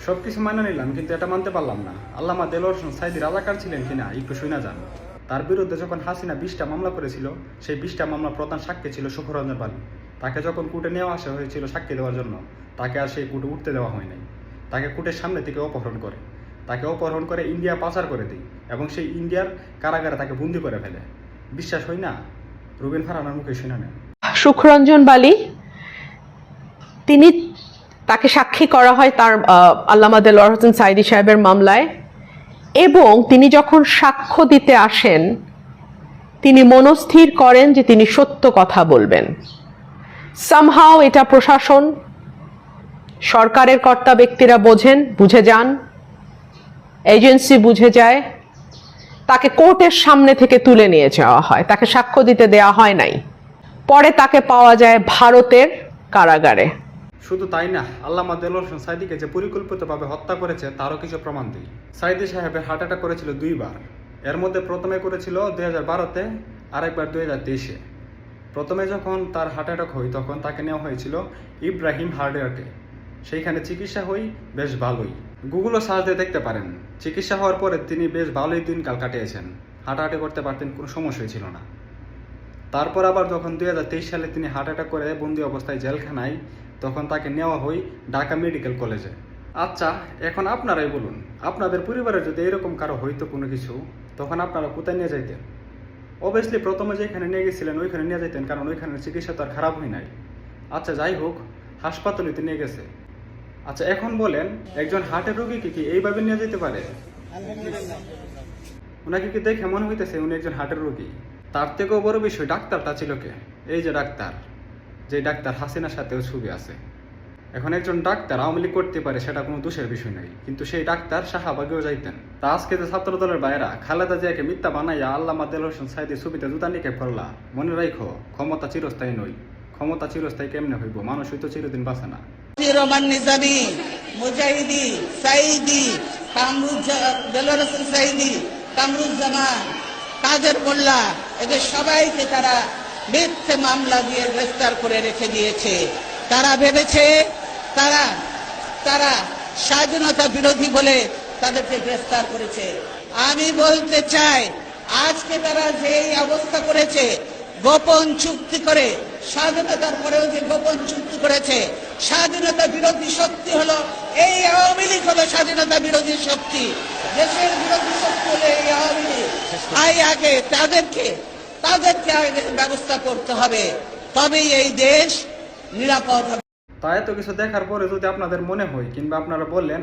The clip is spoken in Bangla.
সবকিছু মানা নিলাম, কিন্তু এটা মানতে পারলাম না। আল্লামা দেলোয়ার হোসেন সাঈদী রাজাকার ছিলেন কিনা একটু শুনে যান। তার বিরুদ্ধে যখন হাসিনা 20টা মামলা করেছিল, সেই 20টা মামলা প্রধান সাক্ষী ছিল সুখরঞ্জন বালি। তাকে যখন কোর্টে নেওয়া আসা হয়েছিল সাক্ষী দেওয়ার জন্য, তাকে আর সেই কোর্টে উঠতে দেওয়া হয় নাই। তাকে কোর্টের সামনে থেকে অপহরণ করে, তাকে অপহরণ করে ইন্ডিয়া পাচার করে দেয় এবং সেই ইন্ডিয়ার কারাগারে তাকে বন্দি করে ফেলে। বিশ্বাস হয় না? রুবিন ফারহানার মুখে শুনে নেন। সুখরঞ্জন বালি, তিনি তাকে সাক্ষী করা হয় তার আল্লামা দেলোয়ার হোসেন সাঈদী সাহেবের মামলায়, এবং তিনি যখন সাক্ষ্য দিতে আসেন তিনি মনস্থির করেন যে তিনি সত্য কথা বলবেন। সামহাও এটা প্রশাসন, সরকারের কর্তা ব্যক্তিরা বুঝে যান, এজেন্সি বুঝে যায়, তাকে কোর্টের সামনে থেকে তুলে নিয়ে যাওয়া হয়, তাকে সাক্ষ্য দিতে দেওয়া হয় নাই। পরে তাকে পাওয়া যায় ভারতের কারাগারে। শুধু তাই না, আল্লামা দেলোয়ার হোসেন সাঈদীকে যে পরিকল্পিতভাবে হত্যা করেছে তারও কিছু প্রমাণ দিই। সাঈদী সাহেবের হার্ট অ্যাটাক করেছিল 2বার। এর মধ্যে প্রথমে করেছিল 2012-তে, আরেকবার 2023-এ। প্রথমে যখন তার হার্ট অ্যাটাক হয় তখন তাকে নেওয়া হয়েছিল ইব্রাহিম হার্ডওয়ার্কে। সেইখানে চিকিৎসা হই বেশ ভালোই, গুগলও সার্চ দিয়ে দেখতে পারেন। চিকিৎসা হওয়ার পরে তিনি বেশ ভালোই দিনকাল কাটিয়েছেন, হাঁটাহাঁটি করতে পারতেন, কোনো সমস্যাই ছিল না। তারপর আবার যখন 2023 সালে তিনি হার্ট অ্যাটাক করে বন্দি অবস্থায় জেলখানায়, তখন তাকে নেওয়া হয় ঢাকা মেডিকেল কলেজে। আচ্ছা, এখন আপনারাই বলুন, আপনাদের পরিবারে যদি এরকম কারো হইতো কোনো কিছু, তখন আপনারা কোথায় নিয়ে যাইতেন? অবভিয়াসলি প্রথমে যেখানে নিয়ে গেছিলেন ওইখানে নিয়ে যেতেন, কারণ ওইখানে চিকিৎসা তো আর খারাপ হয় নাই। আচ্ছা যাই হোক, হাসপাতালেতে নিয়ে গেছে। আচ্ছা এখন বলেন, একজন হার্টের রোগীকে কি এইভাবে নিয়ে যেতে পারে? ওনাকে কি দেখে মনে হইতেছে উনি একজন হার্টের রোগী? তার থেকেও বড় বিষয়, ডাক্তারটা ছিল কে? এই যে ডাক্তার, যে ডাক্তার হাসিনার সাথেও ছবি আছে। এখন একজন ডাক্তার আওয়ামী লীগ করতে পারে, সেটা কোনো দোষের বিষয় নয়, কিন্তু সেই ডাক্তার শাহবাগেও যাইতেন। তা আজকে যে ছাত্র দলের বাইরা খালেদা জিয়াকে মিথ্যা বানাইয়া আল্লামা দেলোয়ার হোসেন সাঈদীর ছবিতে জুতা নিক্ষেপ করলা, মনে রাখো ক্ষমতা চিরস্থায়ী নয়। ক্ষমতা চিরস্থায়ী কেমনে হইব? মানুষই তো চিরদিন বাঁচে না। রহমান নিজামী, মুজাহিদি, সাঈদী, দেলোয়ার হোসেন সাঈদী, কামরুজ্জামান, কাদের মোল্লা, এদের সবাইকে তারা মিথ্যে মামলা দিয়ে গ্রেফতার করে রেখে দিয়েছে। তারা ভেবেছে তারা স্বাধীনতা বিরোধী বলে তাদেরকে গ্রেফতার করেছে। আমি বলতে চাই, আজকে তারা যে অবস্থা করেছে, গোপন চুক্তি করে, স্বাধীনতার পরেও যে গোপন চুক্তি করেছে, স্বাধীনতা বিরোধী শক্তি হলো এই আওয়ামী লীগ, হলো স্বাধীনতা বিরোধী শক্তি, দেশের বিরোধী শক্তি হলো এই আওয়ামী লীগ। আগে তাদেরকে আগে ব্যবস্থা করতে হবে, তবেই এই দেশ নিরাপদ হবে। তাই তো কিছু দেখার পরে যদি আপনাদের মনে হয় কিংবা আপনারা বললেন